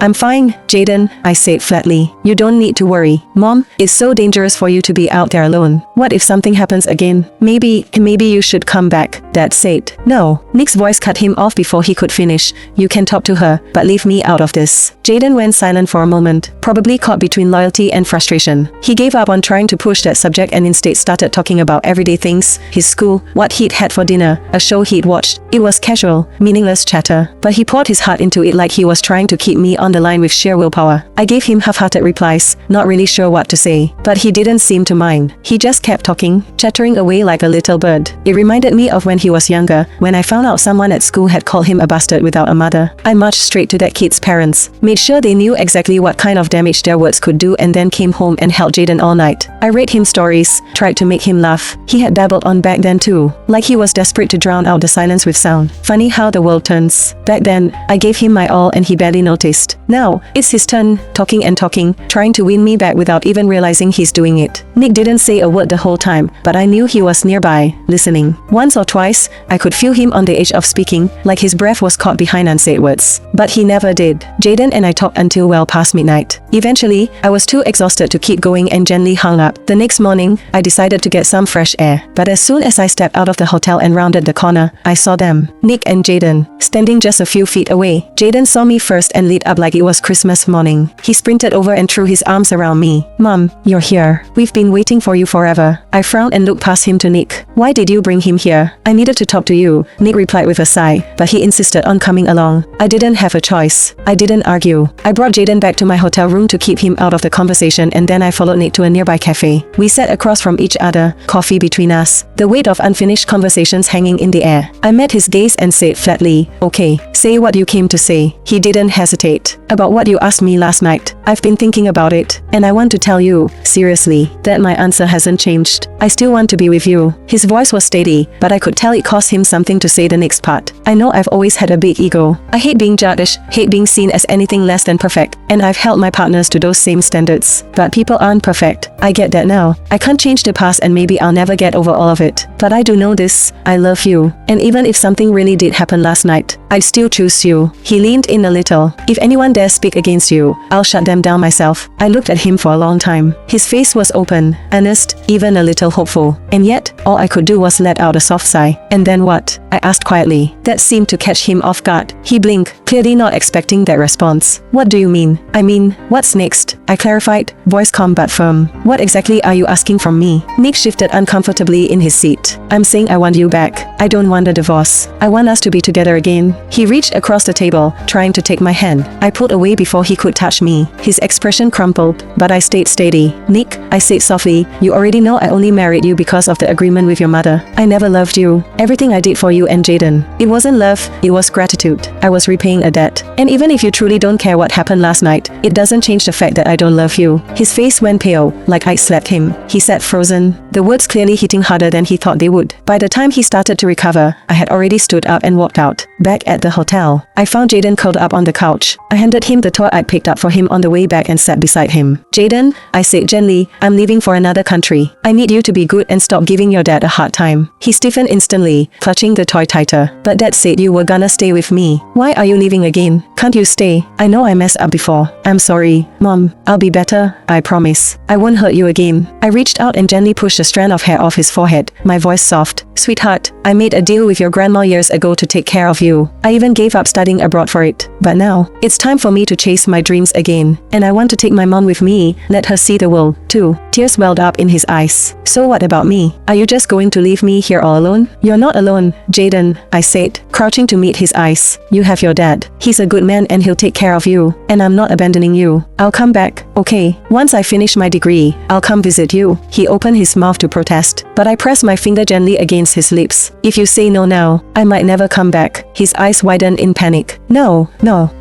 I'm fine, Jaden, I said flatly. You don't need to worry. Mom, it's so dangerous for you to be out there alone. What if something happens again? Maybe you should come back, Dad said. No. Nick's voice cut him off before he could finish. You can talk to her, but leave me out of this. Jaden went silent for a moment, probably caught between loyalty and frustration. He gave up on trying to push that subject and instead started talking about everyday things, his school, what he'd had for dinner, a show he'd watched. It was casual, meaningless chatter, but he poured his heart into it like he was trying to keep me on the line with sheer willpower. I gave him half-hearted replies, not really sure what to say, but he didn't seem to mind. He just kept talking, chattering away like a little bird. It reminded me of when he was younger, when I found out someone at school had called him a bastard without a mother. I marched straight to that kid's parents, made sure they knew exactly what kind of damage their words could do, and then came home and held Jaden all night. I read him stories, tried to make him laugh. He had babbled on back then too, like he was desperate to drown out the silence with sound. Funny how the world turns. Back then, I gave him my all and he barely noticed. Now, it's his turn, talking and talking, trying to win me back without even realizing he's doing it. Nick didn't say a word the whole time, but I knew he was nearby, listening. Once or twice, I could feel him on the edge of speaking, like his breath was caught behind unsaid words. But he never did. Jaden and I talked until well past midnight. Eventually, I was too exhausted to keep going and gently hung up. The next morning, I decided to get some fresh air. But as soon as I stepped out of the hotel and rounded the corner, I saw them, Nick and Jaden, standing just a few feet away. Jaden saw me first and lit up like it was Christmas morning. He sprinted over and threw his arms around me. Mom, you're here. We've been waiting for you forever. I frowned and looked past him to Nick. Why did you bring him here? I needed to talk to you, Nick replied with a sigh, but he insisted on coming along. I didn't have a choice. I didn't argue. I brought Jaden back to my hotel room to keep him out of the conversation, and then I followed Nick to a nearby cafe. We sat across from each other, coffee between us, the weight of unfinished conversations hanging in the air. I met his gaze and said flatly, okay, say what you came to say. He didn't hesitate. About what you asked me last night. I've been thinking about it, and I want to tell you, seriously, that my answer hasn't changed. I still want to be with you. His voice was steady, but I could tell it cost him something to say the next part. I know I've always had a big ego. I hate being judged, hate being seen as anything less than perfect, and I've held my partners to those same standards. But people aren't perfect. I get that now. I can't change the past and maybe I'll never get over all of it. But I do know this. I love you. And even if something really did happen last night, I'd still choose you. He leaned in a little. If anyone dares speak against you, I'll shut them down myself. I looked at him for a long time. His face was open, earnest, even a little hopeful. And yet, all I could do was let out a soft sigh. And then what? I asked quietly. That seemed to catch him off guard. He blinked, clearly not expecting that response. What do you mean? I mean, what's next? I clarified, voice calm but firm. What exactly are you asking from me? Nick shifted uncomfortably in his seat. I'm saying I want you back. I don't want a divorce. I want us to be together again. He reached across the table, trying to take my hand. I pulled away before he could touch me. His expression crumpled, but I stayed steady. Nick, I said softly, you already know I only married you because of the agreement with your mother. I never loved you. Everything I did for you and Jaden. It wasn't love, it was gratitude. I was repaying a debt. And even if you truly don't care what happened last night, it doesn't change the fact that I don't love you. His face went pale, like I'd slapped him. He sat frozen, the words clearly hitting harder than he thought they would. By the time he started to recover, I had already stood up and walked out. Back at the hotel, I found Jaden curled up on the couch. I handed him the toy I'd picked up for him on the way back and sat beside him. Jaden, I said gently, I'm leaving for another country. I need you to be good and stop giving your dad a hard time. He stiffened instantly, clutching the toy tighter. But Dad said you were gonna stay with me. Why are you leaving again? Can't you stay? I know I messed up before. I'm sorry. Mom, I'll be better. I promise. I won't hurt you again. I reached out and gently pushed a strand of hair off his forehead, my voice soft. Sweetheart, I made a deal with your grandma years ago to take care of you. I even gave up studying abroad for it. But now, it's time for me to chase my dreams again. And I want to take my mom with me, let her see the world, too. Tears welled up in his eyes. So what about me? Are you just going to leave me here all alone? You're not alone, Jaden, I said, crouching to meet his eyes. You have your dad. He's a good man and he'll take care of you. And I'm not abandoning you. I'll come back, okay? Once I finish my degree, I'll come visit you. He opened his mouth to protest, but I pressed my finger gently against his lips. If you say no now, I might never come back. His eyes widened in panic. No,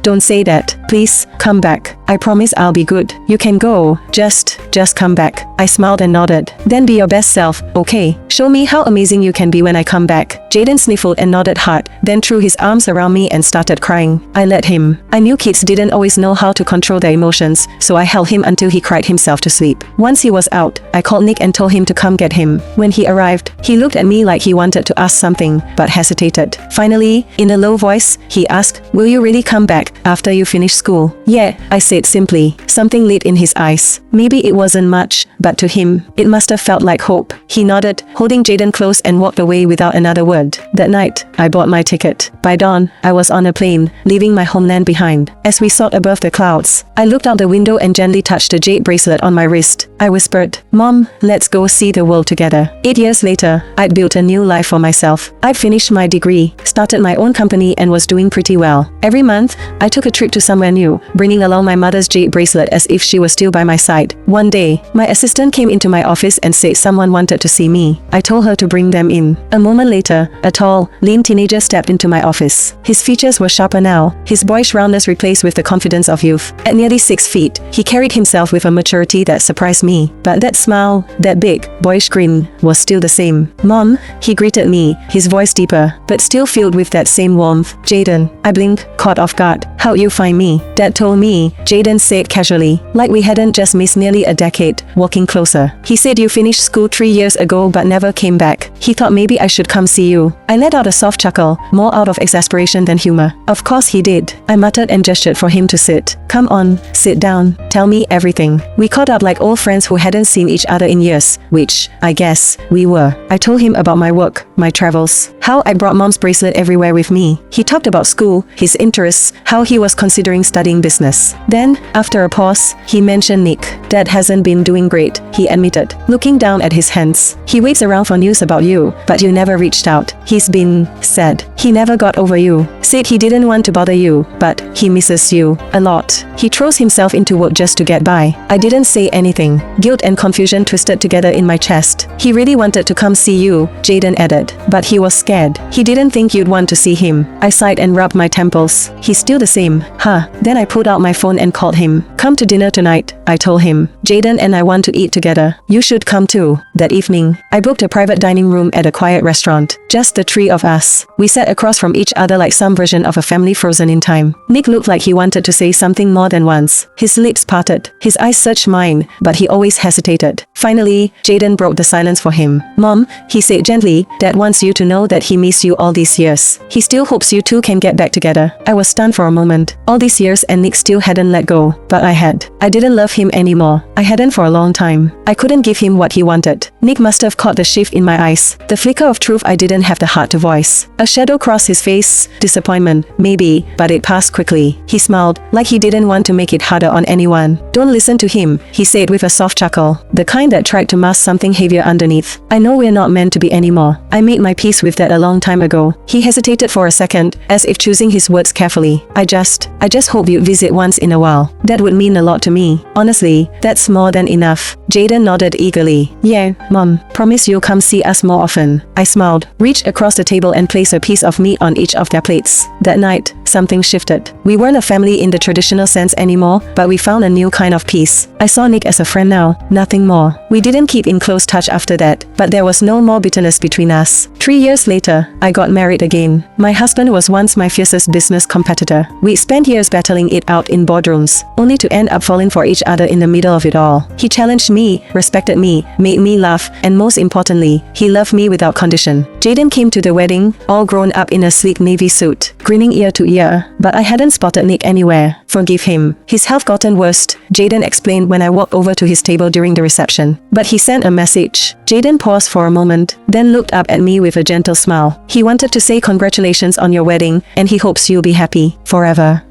don't say that. Please, come back. I promise I'll be good. You can go. Just just come back. I smiled and nodded. Then be your best self, okay? Show me how amazing you can be when I come back. Jaden sniffled and nodded hard, then threw his arms around me and started crying. I let him. I knew kids didn't always know how to control their emotions, so I held him until he cried himself to sleep. Once he was out, I called Nick and told him to come get him. When he arrived, he looked at me like he wanted to ask something, but hesitated. Finally, in a low voice, he asked, "Will you really come back after you finish school?" "Yeah," I said simply. Something lit in his eyes. Maybe it wasn't much, but to him, it must have felt like hope. He nodded, holding Jaden close, and walked away without another word. That night, I bought my ticket. By dawn, I was on a plane, leaving my homeland behind. As we soared above the clouds, I looked out the window and gently touched the jade bracelet on my wrist. I whispered, "Mom, let's go see the world together." 8 years later, I'd built a new life for myself. I'd finished my degree, started my own company, and was doing pretty well. Every month, I took a trip to somewhere new, bringing along my mother's jade bracelet as if she was still by my side. One day, my assistant came into my office and said someone wanted to see me. I told her to bring them in. A moment later, a tall, lean teenager stepped into my office. His features were sharper now, his boyish roundness replaced with the confidence of youth. At nearly 6 feet, he carried himself with a maturity that surprised me. But that smile, that big, boyish grin, was still the same. "Mom," he greeted me, his voice deeper, but still filled with that same warmth. "Jaden." I blinked, caught off guard. "How'd you find me?" "Dad told me," Jaden said casually, like we hadn't just missed nearly a decade, walking closer. "He said you finished school 3 years ago but never came back. He thought maybe I should come see you." I let out a soft chuckle, more out of exasperation than humor. "Of course he did," I muttered and gestured for him to sit. "Come on, sit down. Tell me everything." We caught up like old friends who hadn't seen each other in years, which, I guess, we were. I told him about my work, my travels, how I brought Mom's bracelet everywhere with me. He talked about school, his interests, how he was considering studying business. Then, after a pause, he mentioned Nick. "Dad hasn't been doing great," he admitted, looking down at his hands. "He waits around for news about you, but you never reached out. He's been sad. He never got over you. Said he didn't want to bother you, but he misses you a lot. He throws himself into work just to get by." I didn't say anything. Guilt and confusion twisted together in my chest. "He really wanted to come see you," Jaden added, "but he was scared. He didn't think you'd want to see him." I sighed and rubbed my temples. "He's still the same, huh?" Then I pulled out my phone and called him. "Come to dinner tonight," I told him. "Jaden and I want to eat together. You should come too." That evening, I booked a private dining room at a quiet restaurant. Just the three of us. We sat across from each other like some version of a family frozen in time. Nick looked like he wanted to say something more than once. His lips parted. His eyes searched mine, but he always hesitated. Finally, Jaden broke the silence for him. "Mom," he said gently, "Dad wants you to know that he missed you all these years. He still hopes you two can get back together." I was stunned for a moment. All these years and Nick still hadn't let go. But I had. I didn't love him anymore. I hadn't for a long time. I couldn't give him what he wanted. Nick must have caught the shift in my eyes. The flicker of truth I didn't have the heart to voice. A shadow crossed his face. Disappointment, maybe, but it passed quickly. He smiled, like he didn't want to make it harder on anyone. "Don't listen to him," he said with a soft chuckle, the kind that tried to mask something heavier underneath. "I know we're not meant to be anymore. I made my peace with that a long time ago." He hesitated for a second, as if choosing his words carefully. I just hope you'd visit once in a while. That would mean a lot to me. Honestly, that's more than enough." Jaden nodded eagerly. "Yeah, Mom. Promise you'll come see us more often." I smiled, reached across the table and placed a piece of meat on each of their plates. That night, something shifted. We weren't a family in the traditional sense anymore, but we found a new kind of peace. I saw Nick as a friend now, nothing more. We didn't keep in close touch after that, but there was no more bitterness between us. 3 years later, I got married again. My husband was once my fiercest business competitor. We spent years battling it out in boardrooms, only to end up falling for each other in the middle of it all. He challenged me, respected me, made me laugh, and most importantly, he loved me without condition. Jaden came to the wedding, all grown up in a sleek navy suit, grinning ear to ear, but I hadn't spotted Nick anywhere. "Forgive him. His health gotten worse," Jaden explained when I walked over to his table during the reception. "But he sent a message." Jaden paused for a moment, then looked up at me with a gentle smile. "He wanted to say congratulations on your wedding, and he hopes you'll be happy forever."